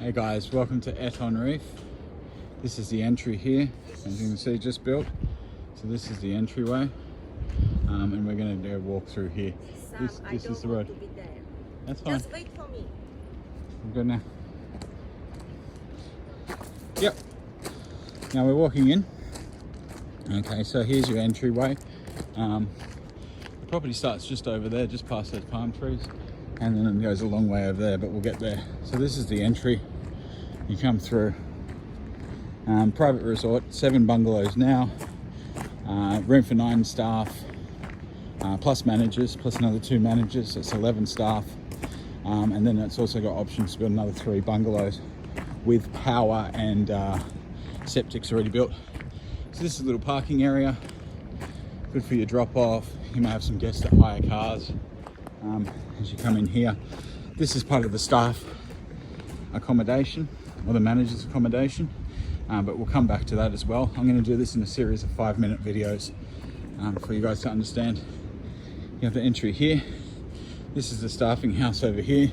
Hey guys, welcome to Eton Reef. This is the entry here, as you can see, just built. So this is the entryway, and we're going to do a walk through here. This is the road. To be there. That's fine. Just wait for me. I'm good now. Yep. Now we're walking in. Okay, so here's your entryway. The property starts just over there, just past those palm trees, and then it goes a long way over there, but we'll get there. So this is the entry. You come through. Private resort, 7 bungalows now, room for 9 staff, plus managers, plus another 2 managers, so it's 11 staff. And then it's also got options to build another 3 bungalows with power and septic's already built. So this is a little parking area, good for your drop off. You may have some guests that hire cars as you come in here. This is part of the staff accommodation, or the manager's accommodation, but we'll come back to that as well. I'm going to do this in a series of 5-minute videos for you guys to understand. You have the entry here. This is the staffing house over here,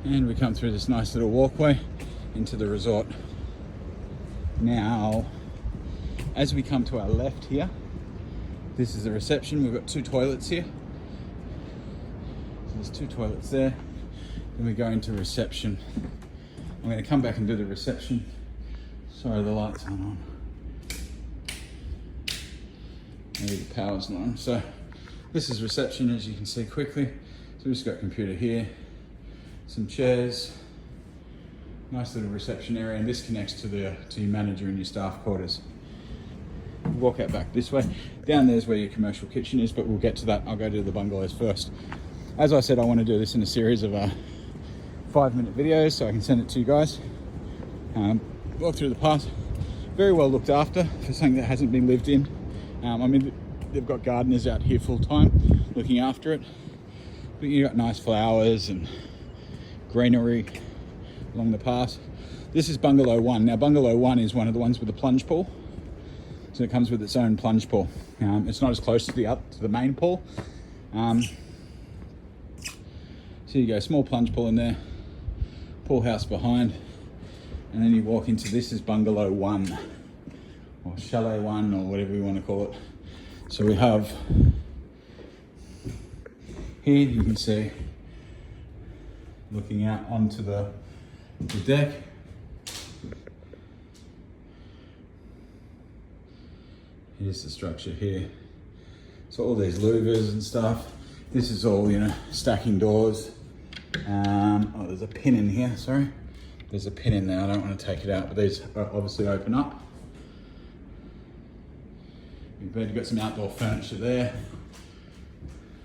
and we come through this nice little walkway into the resort. Now, as we come to our left here, this is the reception. We've got 2 toilets here. So there's 2 toilets there. Then we go into reception. I'm going to come back and do the reception. Sorry, the lights aren't on. Maybe the power's not on. So this is reception, as you can see quickly. So we've just got a computer here, some chairs, nice little reception area, and this connects to your manager and your staff quarters. Walk out back this way. Down there's where your commercial kitchen is, but we'll get to that. I'll go to the bungalows first. As I said, I want to do this in a series of 5-minute videos so I can send it to you guys. Walk through the path. Very well looked after for something that hasn't been lived in. I mean, they've got gardeners out here full time looking after it, but you've got nice flowers and greenery along the path. This is bungalow 1. Now bungalow 1 is one of the ones with a plunge pool, so it comes with its own plunge pool. It's not as close to the main pool. So you go, small plunge pool in there, pool house behind, and then you walk into, this is bungalow 1 or chalet 1 or whatever you want to call it. So we have here, you can see looking out onto the deck. Here's the structure here. So all these louvers and stuff. This is all, stacking doors. Oh, there's a pin in here, sorry. There's a pin in there, I don't want to take it out, but these obviously open up. You've got some outdoor furniture there.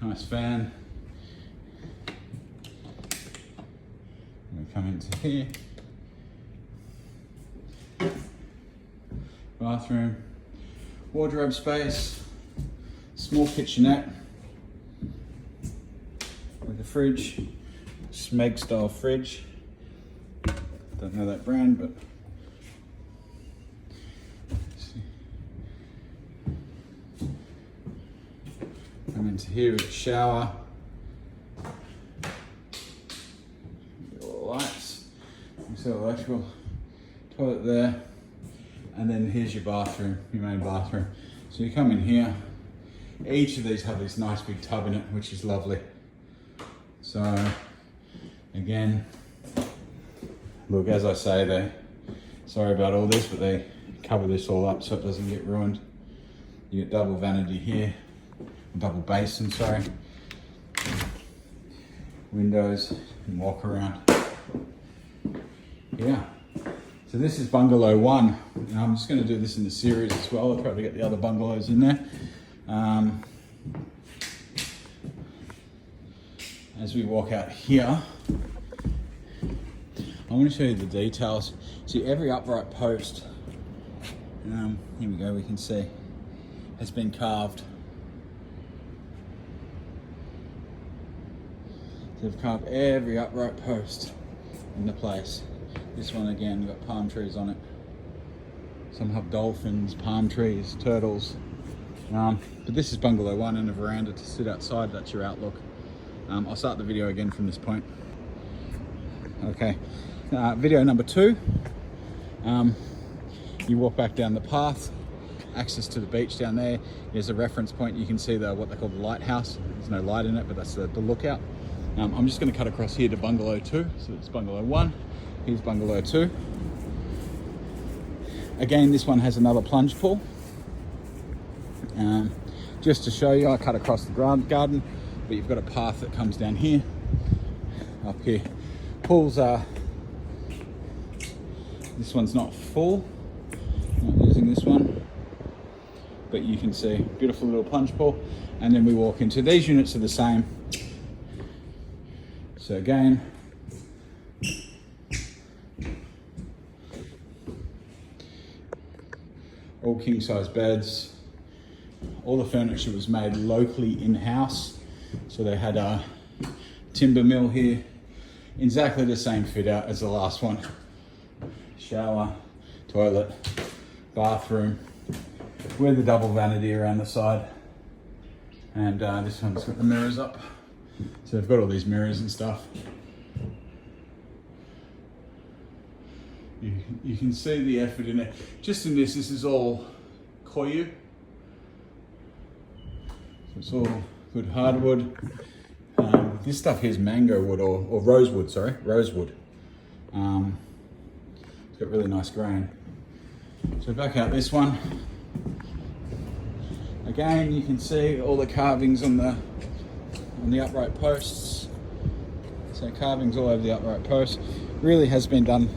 Nice fan. We come into here. Bathroom. Wardrobe space. Small kitchenette. With a fridge. Smeg style fridge. Don't know that brand, but come into here with a shower. Lights. You see the electrical toilet there, and then here's your bathroom, your main bathroom. So you come in here. Each of these have this nice big tub in it, which is lovely. So again, look, as I say, sorry about all this, but they cover this all up so it doesn't get ruined. You get double vanity here, double basin, sorry. Windows and walk around. Yeah. So this is bungalow 1. And I'm just going to do this in the series as well. I'll try to get the other bungalows in there. As we walk out here, I want to show you the details. See, every upright post, here we go, we can see, has been carved. So they've carved every upright post in the place. This one again, we've got palm trees on it. Some have dolphins, palm trees, turtles. But this is bungalow 1 and a veranda to sit outside. That's your outlook. I'll start the video again from this point. Okay, video number 2. You walk back down the path, access to the beach down there. There's a reference point. You can see what they call the lighthouse. There's no light in it, but that's the lookout. I'm just going to cut across here to bungalow 2. So it's bungalow 1. Here's bungalow 2. Again, this one has another plunge pool. Just to show you, I cut across the garden, but you've got a path that comes down here, up here. Pools are, this one's not full, not using this one, but you can see beautiful little plunge pool. And then we walk into, these units are the same. So again, all king size beds. All the furniture was made locally in-house. So they had a timber mill here, exactly the same fit out as the last one. Shower, toilet, bathroom, with the double vanity around the side. And this one's got the mirrors up. So they've got all these mirrors and stuff. You can see the effort in it. Just in this is all koyu. So it's all good hardwood. This stuff here is mango wood or rosewood, sorry, rosewood. It's got really nice grain. So back out this one. Again, you can see all the carvings on the upright posts. So carvings all over the upright posts. Really has been done.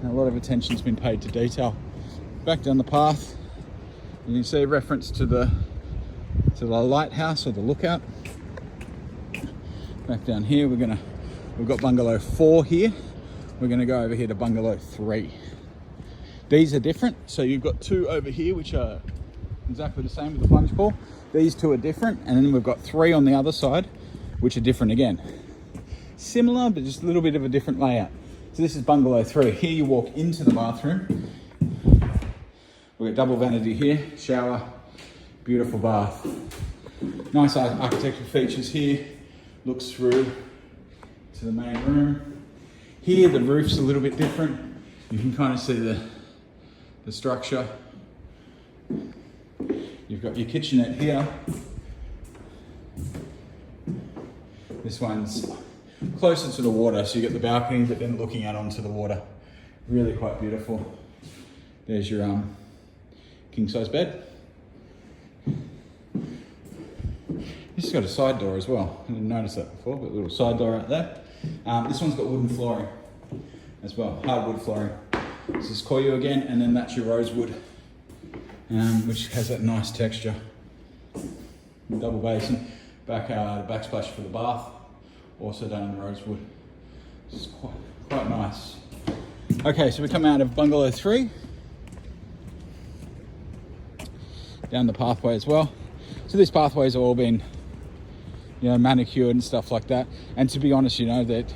A lot of attention's been paid to detail. Back down the path, you can see a reference to the lighthouse or the lookout. Back down here, we've got bungalow 4 here. We're gonna go over here to bungalow 3. These are different. So you've got 2 over here, which are exactly the same with the plunge pool. These 2 are different. And then we've got 3 on the other side, which are different again. Similar, but just a little bit of a different layout. So this is bungalow 3. Here you walk into the bathroom. We've got double vanity here, shower, beautiful bath. Nice architectural features here. Looks through to the main room. Here the roof's a little bit different. You can kind of see the structure. You've got your kitchenette here. This one's closer to the water, so you get the balcony, but then looking out onto the water. Really quite beautiful. There's your king size bed. This has got a side door as well. I didn't notice that before, but a little side door out there. This one's got wooden flooring as well, hardwood flooring. This is koyu again, and then that's your rosewood, which has that nice texture. Double basin, backsplash for the bath, also done in rosewood. It's quite nice. Okay, so we come out of bungalow 3, down the pathway as well. So these pathways have all been, manicured and stuff like that. And to be honest, that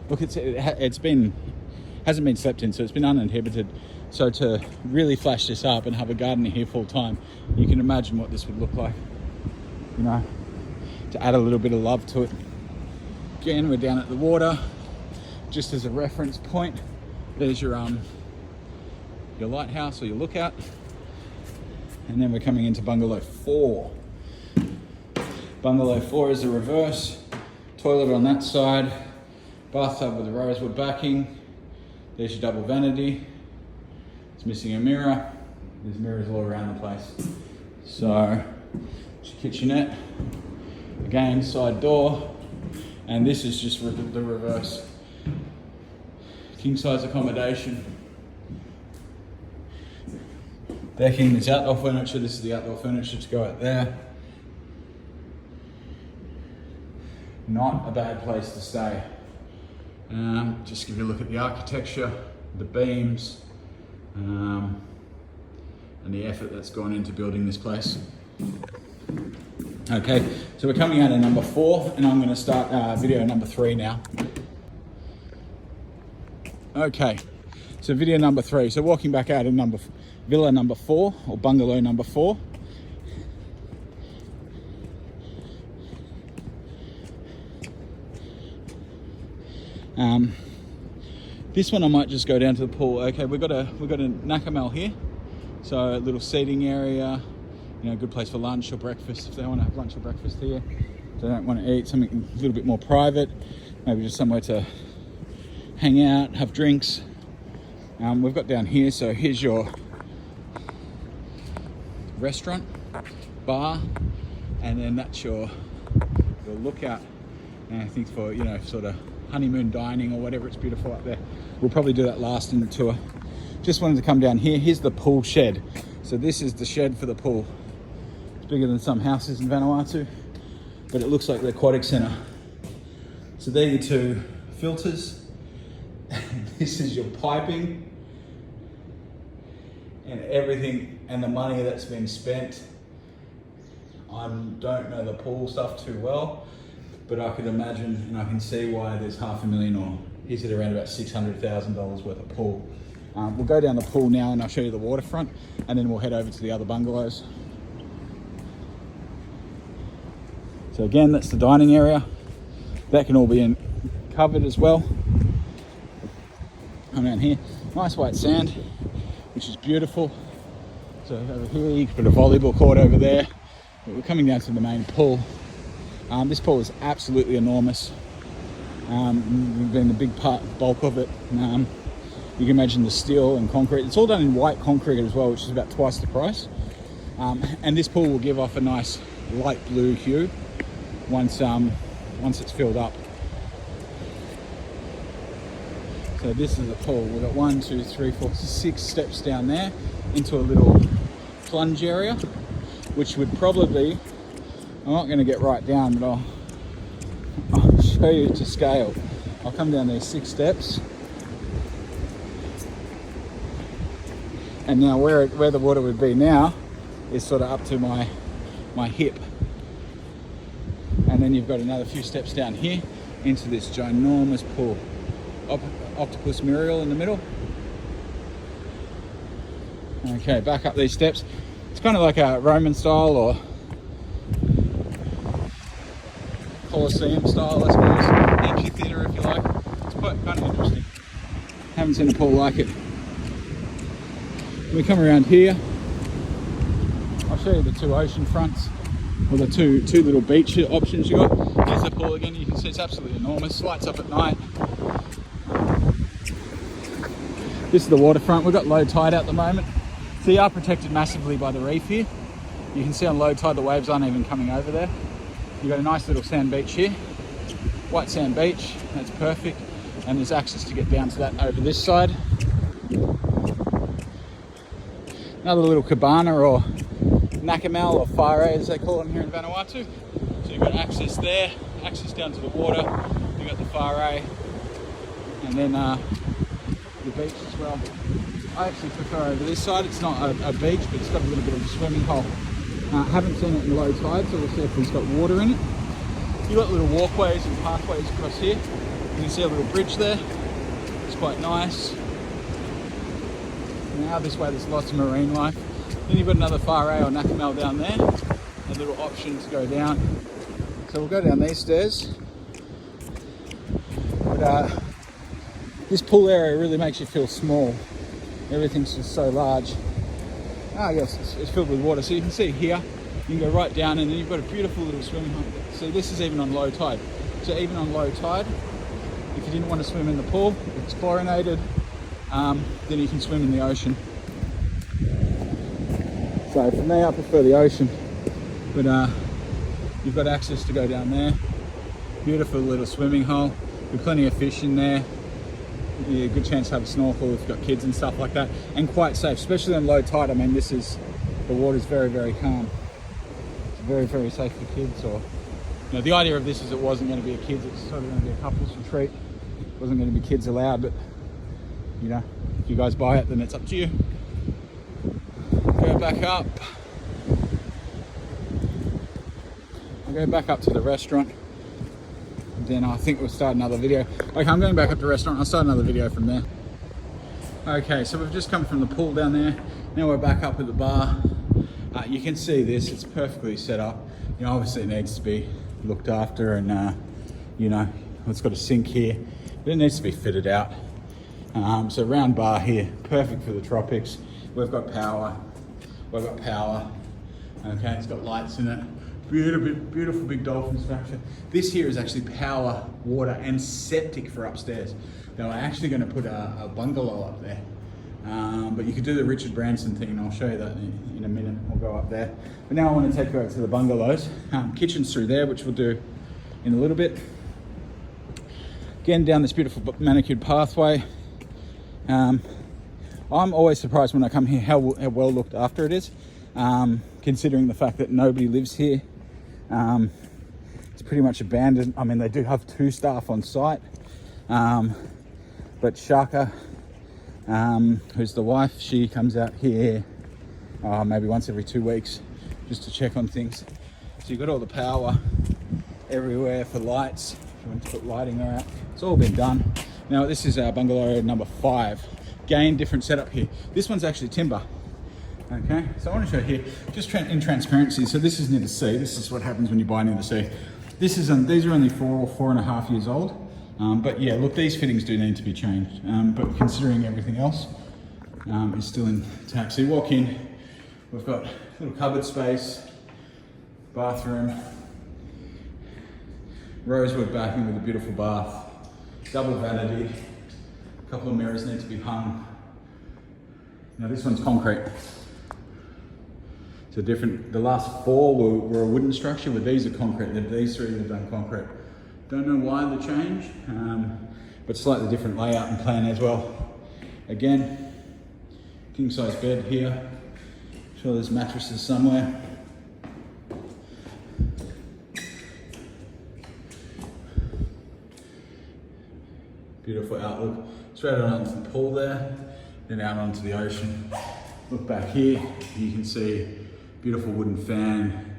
look, hasn't been slept in, so it's been uninhibited. So to really flash this up and have a gardener here full time, you can imagine what this would look like. To add a little bit of love to it. Again, we're down at the water, just as a reference point. There's your lighthouse or your lookout. And then we're coming into bungalow 4. Bungalow 4 is the reverse. Toilet on that side. Bathtub with a rosewood backing. There's your double vanity. It's missing a mirror. There's mirrors all around the place. So, it's your kitchenette. Again, side door. And this is just the reverse. King size accommodation. Decking, there's outdoor furniture. This is the outdoor furniture to go out there. Not a bad place to stay. Just give you a look at the architecture, the beams, and the effort that's gone into building this place. Okay, so we're coming out of number 4, and I'm going to start video number 3 now. Okay, so video number 3. So walking back out of villa number 4 or bungalow number 4. This one I might just go down to the pool. Okay, we've got a Nakamel here, so a little seating area, you know, good place for lunch or breakfast if they want to have lunch or breakfast here. If they don't want to eat something a little bit more private, maybe just somewhere to hang out, have drinks. We've got down here, so here's your restaurant, bar, and then that's your lookout. And I think for, you know, sort of honeymoon dining or whatever, it's beautiful up there. We'll probably do that last in the tour. Just wanted to come down here. Here's the pool shed. So this is the shed for the pool. It's bigger than some houses in Vanuatu, but it looks like the aquatic centre. So there are your two filters. This is your piping and everything, and the money that's been spent. I don't know the pool stuff too well, but I could imagine and I can see why there's $500,000, or is it around about $600,000 worth of pool. We'll go down the pool now and I'll show you the waterfront, and then we'll head over to the other bungalows. So again, that's the dining area. That can all be covered as well. Come down here, nice white sand, which is beautiful. So over here, you can put a volleyball court over there. But we're coming down to the main pool. This pool is absolutely enormous. We've been the big bulk of it. You can imagine the steel and concrete. It's all done in white concrete as well, which is about twice the price. And this pool will give off a nice light blue hue once it's filled up. So this is the pool. We've got 1, 2, 3, 4, 6 steps down there into a little plunge area, which would probably, I'm not going to get right down, but I'll show you to scale. I'll come down these 6 steps, and now where the water would be now is sort of up to my hip, and then you've got another few steps down here into this ginormous pool. Octopus Muriel in the middle. Okay, back up these steps. It's kind of like a Roman style or Colosseum style, I suppose. Amphitheatre, if you like. It's quite kind of interesting. Haven't seen a pool like it. When we come around here, I'll show you the 2 ocean fronts, or the two little beach options you got. Here's the pool again. You can see it's absolutely enormous. Lights up at night. This is the waterfront. We've got low tide at the moment. So you are protected massively by the reef here. You can see on low tide the waves aren't even coming over there. You've got a nice little sand beach here. White sand beach, that's perfect. And there's access to get down to that over this side. Another little cabana or Nakamel or Fire as they call them here in Vanuatu. So you've got access there, access down to the water. You've got the Fire and then the beach as well. I actually prefer over this side. It's not a beach, but it's got a little bit of a swimming hole. Haven't seen it in low tide, so we'll see if it's got water in it. You've got little walkways and pathways across here. You can see a little bridge there. It's quite nice. Now this way there's lots of marine life. Then you've got another Fire or Nakamel down there. A little option to go down. So we'll go down these stairs. But this pool area really makes you feel small. Everything's just so large. Yes, it's filled with water. So you can see here, you can go right down and then you've got a beautiful little swimming hole. So this is even on low tide. So even on low tide, if you didn't want to swim in the pool, it's chlorinated, then you can swim in the ocean. So for me, I prefer the ocean, but you've got access to go down there. Beautiful little swimming hole with plenty of fish in there. Yeah, good chance to have a snorkel if you've got kids and stuff like that, and quite safe, especially on low tide. I mean, the water's very, very calm. It's very, very safe for kids. Or, you know, the idea of this is it wasn't going to be a kids, it's sort of going to be a couples retreat. It wasn't going to be kids allowed, but you know, if you guys buy it, then it's up to you. Go back up. I'll go back up to the restaurant. Then I think we'll start another video. Okay, I'm going back up to the restaurant. I'll start another video from there. Okay, so we've just come from the pool down there. Now we're back up at the bar. You can see this, it's perfectly set up. You know, obviously it needs to be looked after, and you know, it's got a sink here. but it needs to be fitted out. So round bar here, perfect for the tropics. We've got power. Okay, it's got lights in it. Beautiful big dolphin structure. This here is actually power, water, and septic for upstairs. Now we're actually going to put a bungalow up there. But you could do the Richard Branson thing, and I'll show you that in a minute. We'll go up there. But now I want to take you over to the bungalows. Kitchen's through there, which we'll do in a little bit. Again, down this beautiful manicured pathway. I'm always surprised when I come here how well looked after it is, considering the fact that nobody lives here. It's pretty much abandoned. I mean, they do have 2 staff on site, but Shaka, who's the wife, she comes out here maybe once every 2 weeks just to check on things. So you've got all the power everywhere for lights. If you want to put lighting around, it's all been done. Now this is our bungalow number 5. Again, different setup here. This one's actually timber. Okay, so I want to show here, just in transparency. So this is near the sea. This is what happens when you buy near the sea. These are only 4.5 years old. But yeah, look, these fittings do need to be changed. But considering everything else is still intact. So you walk in, we've got a little cupboard space, bathroom, rosewood backing with a beautiful bath, double vanity, a couple of mirrors need to be hung. Now this one's concrete. So the last 4 were a wooden structure, but these are concrete. These 3 have done concrete. Don't know why the change, but slightly different layout and plan as well. Again, king size bed here. Sure there's mattresses somewhere. Beautiful outlook. Straight out onto the pool there, then out onto the ocean. Look back here, you can see beautiful wooden fan,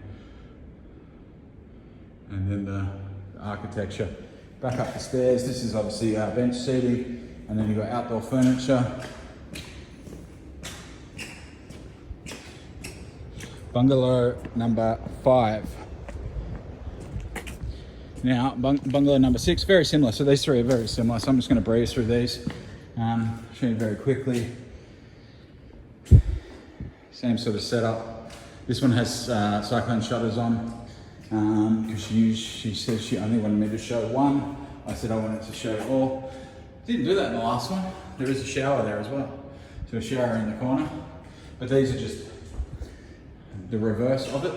and then the architecture. Back up the stairs, this is obviously our bench seating, and then you've got outdoor furniture. Bungalow number 5. Now, bungalow number 6, very similar. So these 3 are very similar. So I'm just going to breeze through these, show you very quickly. Same sort of setup. This one has cyclone shutters on, because she said she only wanted me to show 1. I said I wanted to show all. Didn't do that in the last one. There is a shower there as well. So a shower in the corner. But these are just the reverse of it.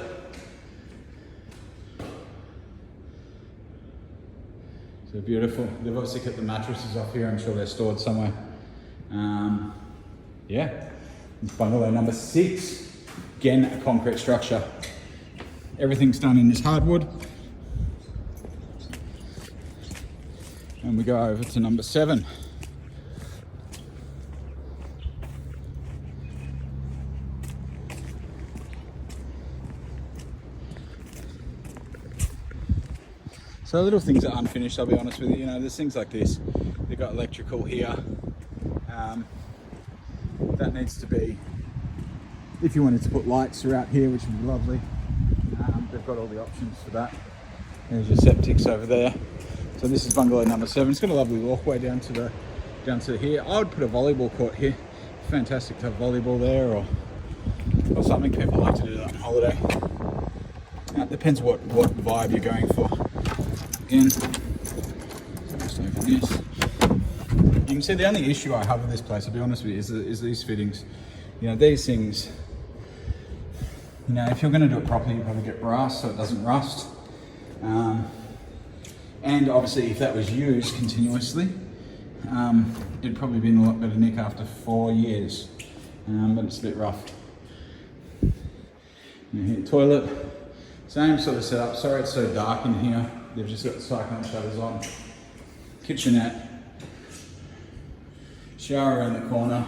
So beautiful. They've obviously kept the mattresses off here. I'm sure they're stored somewhere. Yeah, it's bungalow number 6. Again, a concrete structure. Everything's done in this hardwood. And we go over to number 7. So little things are unfinished, I'll be honest with you. You know, there's things like this. They've got electrical here. That needs to be, if you wanted to put lights throughout here, which would be lovely. They've got all the options for that. There's your septics over there. So this is bungalow number 7. It's got a lovely walkway down to here. I would put a volleyball court here. Fantastic to have volleyball there, or something. People like to do that on holiday. It depends what vibe you're going for. Again, just open this. You can see the only issue I have with this place, I'll be honest with you, is these fittings. You know, these things, you know, if you're going to do it properly, you probably get brass so it doesn't rust. And obviously, if that was used continuously, it'd probably be in a lot better nick after 4 years. But it's a bit rough. Here, toilet, same sort of setup. Sorry it's so dark in here. They've just got the cyclone shutters on. Kitchenette. Shower around the corner.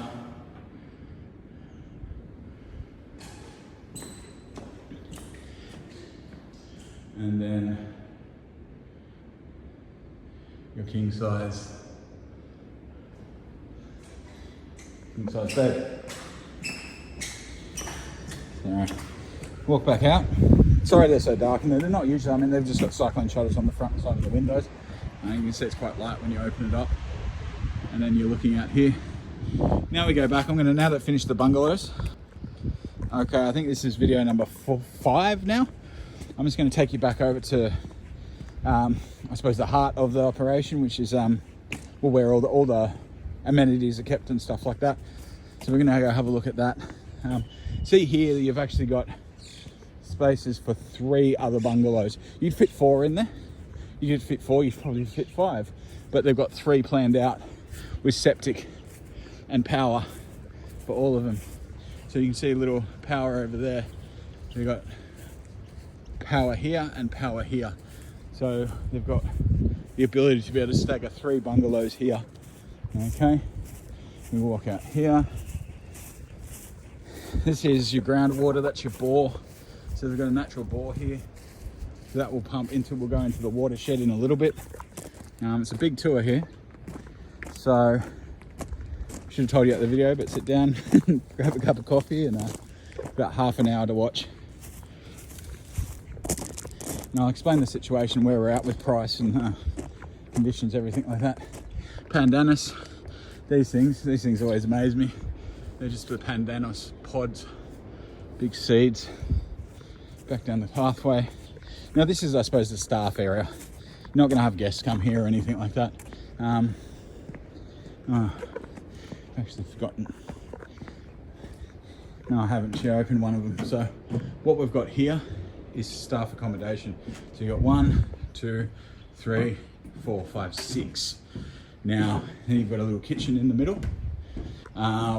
And then your king size bed. Alright, walk back out. Sorry they're so dark, and they're not usually, I mean, they've just got cyclone shutters on the front side of the windows. You can see it's quite light when you open it up. And then you're looking out here. Now we go back. I'm going to, now that I've finished the bungalows. Okay, I think this is video number 5 now. I'm just going to take you back over to, I suppose, the heart of the operation, which is where all the amenities are kept and stuff like that. So we're going to go have a look at that. See here, you've actually got spaces for 3 other bungalows. You'd fit 4 in there. You could fit 4, you'd probably fit 5. But they've got 3 planned out with septic and power for all of them. So you can see a little power over there. So you've got power here and power here. So they've got the ability to be able to stagger 3 bungalows here. Okay, we walk out here. This is your groundwater, that's your bore. So they've got a natural bore here. So that will pump into, we'll go into the watershed in a little bit. It's a big tour here. So, should have told you at the video, but sit down, grab a cup of coffee, and about half an hour to watch. And I'll explain the situation where we're at with price and conditions, everything like that. Pandanus, these things always amaze me. They're just the pandanus pods, big seeds. Back down the pathway. Now this is, I suppose, the staff area. You're not going to have guests come here or anything like that. I've actually forgotten. No, I haven't. She opened one of them. So what we've got here is staff accommodation. So you've got 1, 2, 3, 4, 5, 6. Now, then you've got a little kitchen in the middle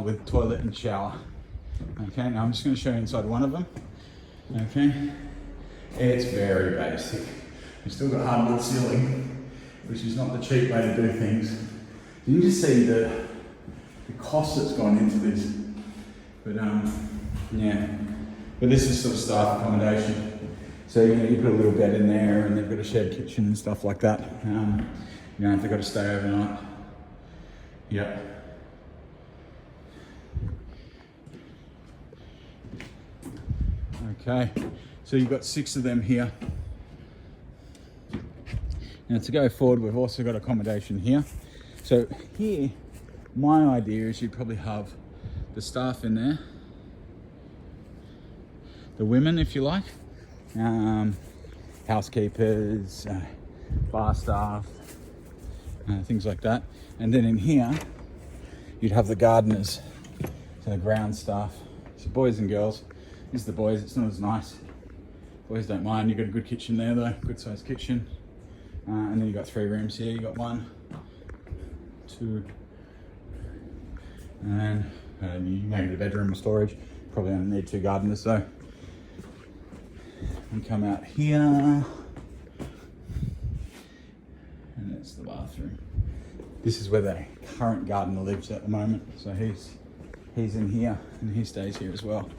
with toilet and shower. Okay, now I'm just going to show you inside one of them. Okay, it's very basic. We've still got hardwood ceiling, which is not the cheap way to do things. You can just see the cost that's gone into this. But yeah, but this is sort of staff accommodation. So you put a little bed in there, and they've got a shared kitchen and stuff like that. If they've got to stay overnight. Yep. Okay, so you've got 6 of them here. Now to go forward, we've also got accommodation here. So here, my idea is you'd probably have the staff in there, the women, if you like, housekeepers, bar staff, things like that. And then in here, you'd have the gardeners, so the ground staff. So boys and girls. This is the boys, it's not as nice. Boys don't mind. You've got a good kitchen there though, good sized kitchen. And then you've got 3 rooms here. You've got 1, 2, and you make it a bedroom or storage. Probably only need 2 gardeners though. And come out here, and that's the bathroom. This is where the current gardener lives at the moment. So he's in here, and he stays here as well.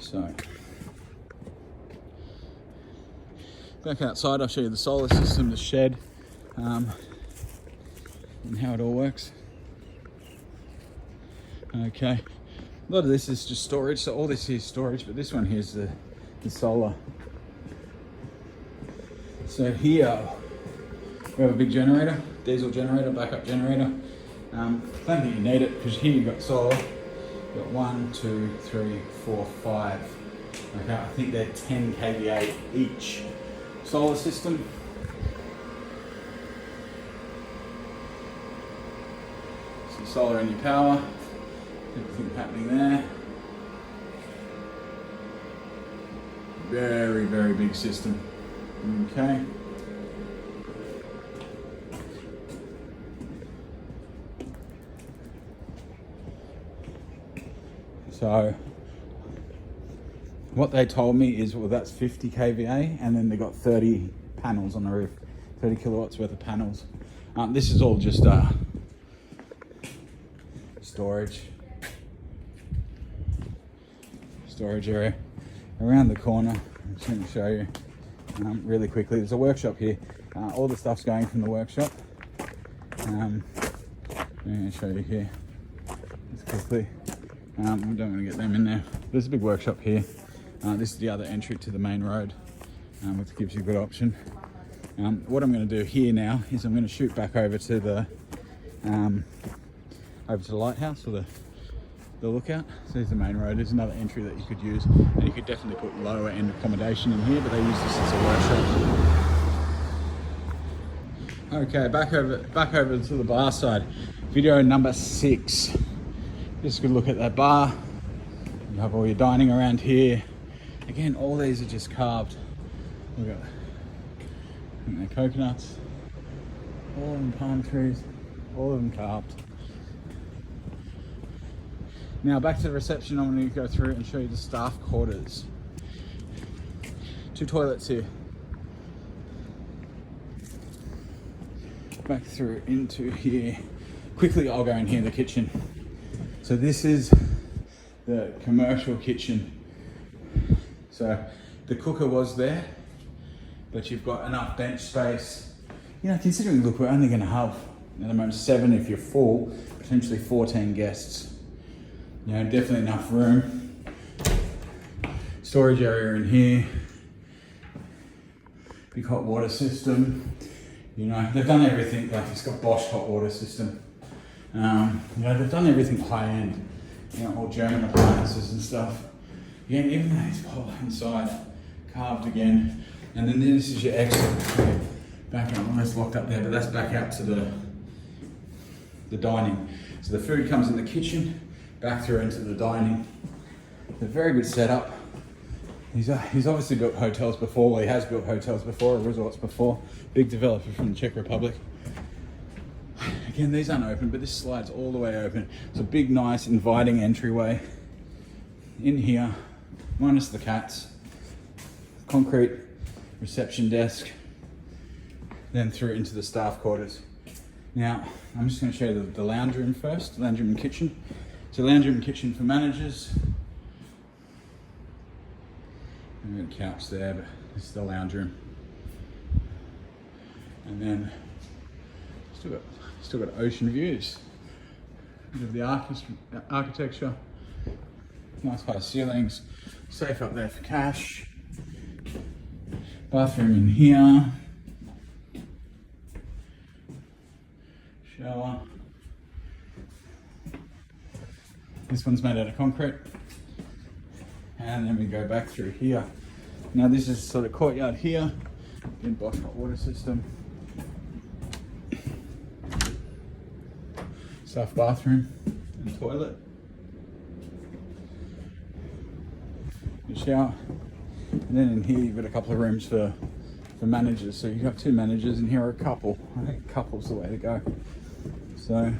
So back outside, I'll show you the solar system, the shed, and how it all works. Okay, a lot of this is just storage, so all this here is storage, but this one here is the solar. So here we have a big generator, diesel generator, backup generator. Don't think you need it because here you've got solar. You've got 1, 2, 3, 4, 5. Okay, I think they're 10 kVA each. Solar system. So solar in your power. Everything happening there. Very, very big system. Okay. So what they told me is, well, that's 50 kVA, and then they got 30 panels on the roof, 30 kilowatts worth of panels. This is all just storage area. Around the corner, I'm just going to show you really quickly. There's a workshop here. All the stuff's going from the workshop. I'm going to show you here just quickly. I don't want to get them in there. There's a big workshop here. This is the other entry to the main road, which gives you a good option. What I'm going to do here now is I'm going to shoot back over to the lighthouse, or the lookout. So there's the main road. There's another entry that you could use, and you could definitely put lower end accommodation in here, but they use this as a workshop. Okay, back over to the bar side. Video number 6. Just a good look at that bar. You have all your dining around here. Again, all these are just carved. We've got the coconuts, all of them palm trees, all of them carved. Now back to the reception. I'm going to go through and show you the staff quarters. 2 toilets here. Back through into here. Quickly, I'll go in here, the kitchen. So this is the commercial kitchen. So the cooker was there, but you've got enough bench space. You know, considering, look, we're only going to have at the moment 7 if you're full, potentially 14 guests. You know, definitely enough room. Storage area in here. Big hot water system. You know, they've done everything. Like, it's got Bosch hot water system. You know, they've done everything high end. You know, all German appliances and stuff. Again, even though it's cold inside, carved again. And then this is your exit. Back up, almost locked up there, but that's back out to the dining. So the food comes in the kitchen, back through into the dining. It's a very good setup. He's obviously built hotels before. Well, he has built hotels before, or resorts before. Big developer from the Czech Republic. Again, these aren't open, but this slides all the way open. It's a big, nice, inviting entryway. In here, minus the cats. Concrete reception desk. Then through into the staff quarters. Now, I'm just going to show you the lounge room first. Lounge room and kitchen. So lounge room and kitchen for managers. We've got a couch there, but this is the lounge room. And then still got ocean views. Bit of the architecture. Nice high ceilings. Safe up there for cash. Bathroom in here. Shower. This one's made out of concrete. And then we go back through here. Now this is sort of courtyard here. Again, Bosch hot water system. Staff bathroom and toilet. The shower. And then in here you've got a couple of rooms for managers. So you've got 2 managers, and here are a couple. I think couple's the way to go. So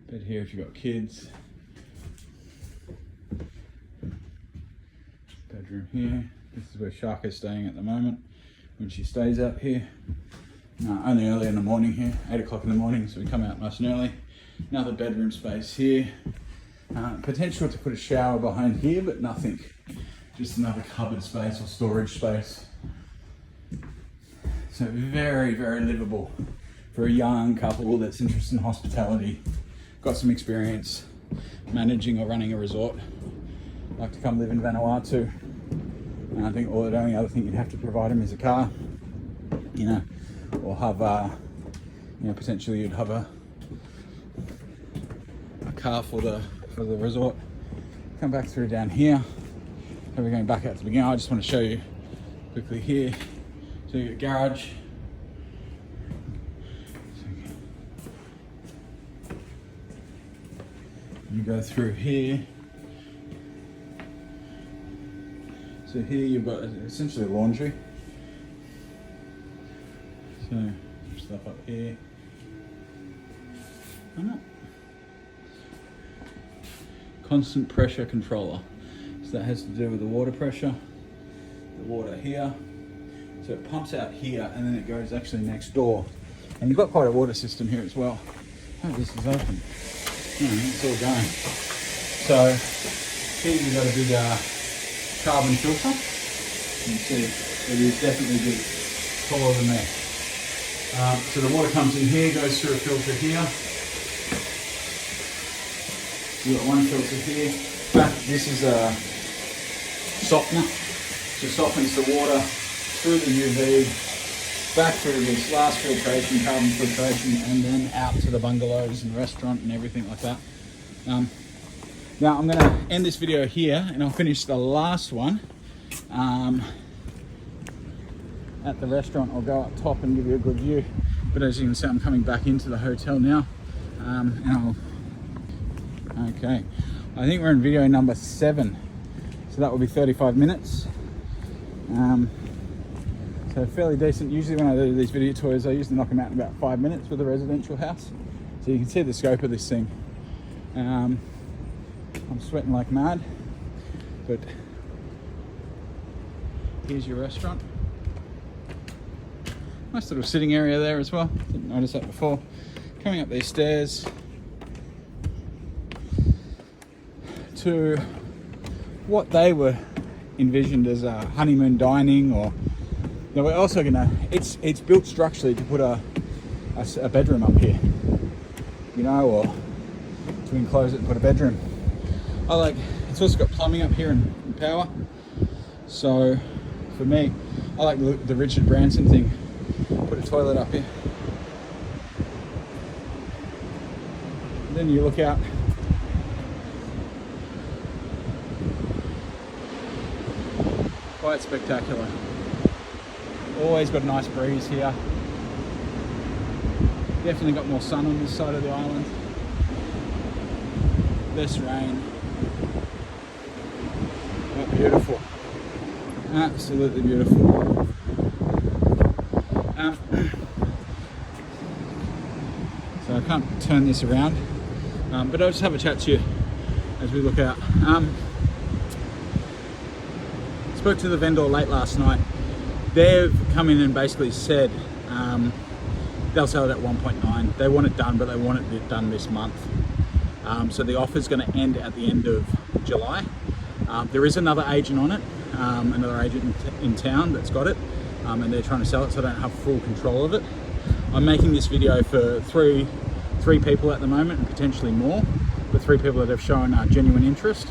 bed here if you've got kids. Bedroom here. This is where Shark is staying at the moment when she stays up here. Only early in the morning here, 8 o'clock in the morning, so we come out nice and early. Another bedroom space here. Potential to put a shower behind here, but nothing. Just another cupboard space or storage space. So very, very livable for a young couple that's interested in hospitality. Got some experience managing or running a resort. Like to come live in Vanuatu. And I think the only other thing you'd have to provide them is a car. You know, or have you know, potentially you'd have a car for the resort. Come back through down here. So we're going back out to the beginning. I just want to show you quickly here. So you got garage. You go through here. So here you've got essentially a laundry. So stuff up here. Constant pressure controller. So that has to do with the water pressure. The water here. So it pumps out here and then it goes actually next door. And you've got quite a water system here as well. Oh, this is open. It's all going. So here you've got a big carbon filter. You can see it is definitely big, taller than that. So the water comes in here, goes through a filter here. You've got one filter here. This is a softener. just softens the water through the UV, back through this last filtration, carbon filtration, and then out to the bungalows and restaurant and everything like that. Now I'm going to end this video here, and I'll finish the last one at the restaurant. I'll go up top and give you a good view. But as you can see, I'm coming back into the hotel now, okay, I think we're in video number 7, so that will be 35 minutes. So fairly decent. Usually when I do these video tours, I usually knock them out in about 5 minutes with a residential house. So you can see the scope of this thing. I'm sweating like mad, but here's your restaurant. Nice little sitting area there as well. Didn't notice that before. Coming up these stairs to what they were envisioned as a honeymoon dining, or now we're also gonna, it's built structurally to put a bedroom up here, you know, or to enclose it and put a bedroom. It's also got plumbing up here and power. So for me, I like the Richard Branson thing. Put a toilet up here. And then you look out. Quite spectacular. Always got a nice breeze here. Definitely got more sun on this side of the island. Less rain. But beautiful. Absolutely beautiful. So I can't turn this around, but I'll just have a chat to you as we look out. Spoke to the vendor late last night. They've come in and basically said they'll sell it at 1.9. They want it done, but they want it done this month. So the offer's going to end at the end of July. There is another agent on it, another agent in town that's got it, and they're trying to sell it, so I don't have full control of it. I'm making this video for three people at the moment, and potentially more, but 3 people that have shown genuine interest.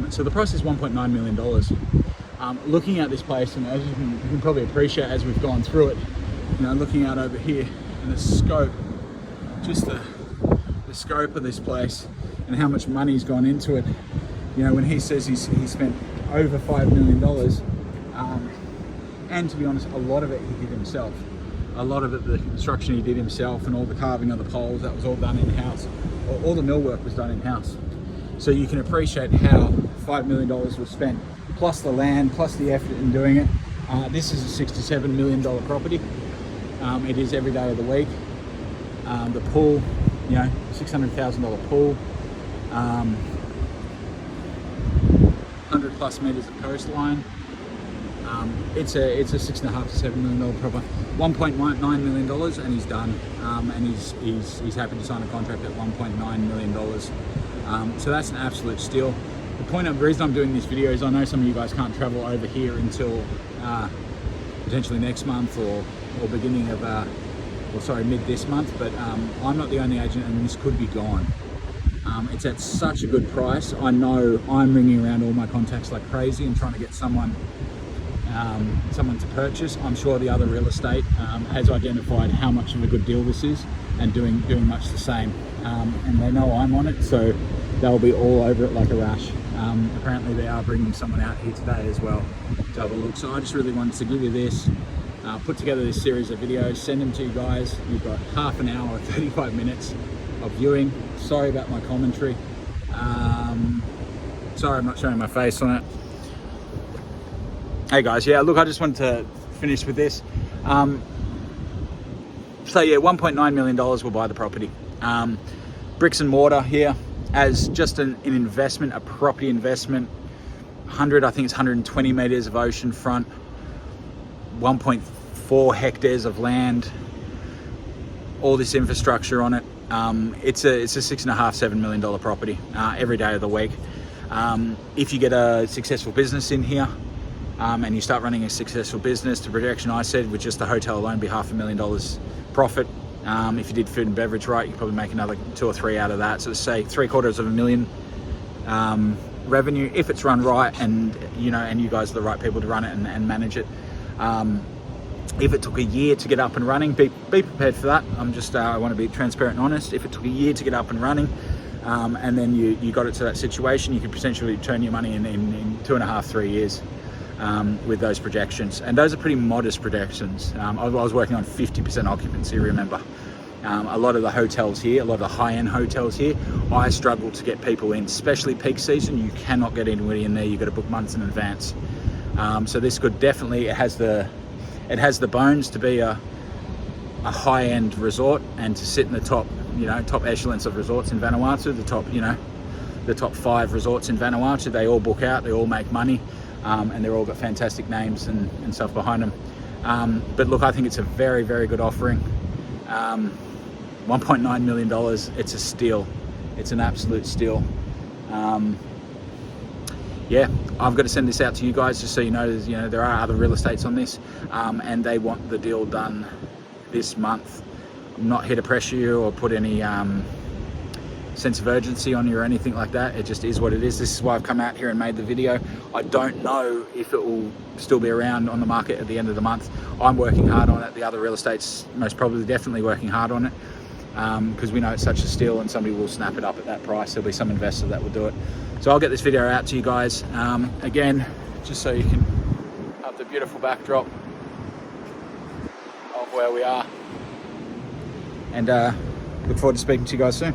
So the price is $1.9 million. Looking at this place, and as you can probably appreciate as we've gone through it, you know, looking out over here and the scope, just the scope of this place and how much money's gone into it. You know, when he says he spent over $5 million, and to be honest, a lot of it he did himself. A lot of it, the construction he did himself, and all the carving of the poles, that was all done in-house. All the millwork was done in-house. So you can appreciate how $5 million was spent, plus the land, plus the effort in doing it. This is a $67 million property. It is every day of the week. The pool, you know, $600,000 pool. 100 plus meters of coastline. It's a $6.5 to $7 million property. $1.9 million, and he's done. And he's happy to sign a contract at $1.9 million. So that's an absolute steal. The reason I'm doing this video is I know some of you guys can't travel over here until potentially next month or beginning of, mid this month. But I'm not the only agent, and this could be gone. It's at such a good price. I know I'm ringing around all my contacts like crazy and trying to get someone to purchase. I'm sure the other real estate has identified how much of a good deal this is and doing much the same. And they know I'm on it, so they'll be all over it like a rash. Apparently they are bringing someone out here today as well to have a look. So I just really wanted to give you this, put together this series of videos, send them to you guys. You've got half an hour, 35 minutes of viewing. Sorry about my commentary. Sorry I'm not showing my face on it. Hey guys, yeah, look, I just wanted to finish with this. So yeah, $1.9 million will buy the property. Bricks and mortar here as just an investment, a property investment. I think it's 120 meters of ocean front, 1.4 hectares of land, all this infrastructure on it. It's a $6.5, $7 million property every day of the week. If you get a successful business in here, and you start running a successful business, the projection I said with just the hotel alone be $500,000 profit. If you did food and beverage right, you could probably make another 2 or 3 out of that. So say $750,000 revenue if it's run right, and you know, and you guys are the right people to run it and manage it. If it took a year to get up and running, be prepared for that. I want to be transparent and honest. If it took a year to get up and running, and then you got it to that situation, you could potentially turn your money in 2.5, 3 years with those projections. And those are pretty modest projections. I was working on 50% occupancy, remember. A lot of the hotels here, a lot of the high-end hotels here, I struggle to get people in, especially peak season. You cannot get anybody in there. You've got to book months in advance. So this could definitely, it has the bones to be a high-end resort and to sit in the top, you know, top echelons of resorts in Vanuatu, the top 5 resorts in Vanuatu. They all book out, they all make money, and they're all got fantastic names and stuff behind them. But look, I think it's a very, very good offering. $1.9 million, it's a steal. It's an absolute steal. Yeah, I've got to send this out to you guys just so you know, there are other real estates on this, and they want the deal done this month. I'm not here to pressure you or put any sense of urgency on you or anything like that. It just is what it is. This is why I've come out here and made the video. I don't know if it will still be around on the market at the end of the month. I'm working hard on it. The other real estate's most probably definitely working hard on it, because we know it's such a steal and somebody will snap it up at that price. There'll be some investor that will do it. So I'll get this video out to you guys, again, just so you can have the beautiful backdrop of where we are. And look forward to speaking to you guys soon.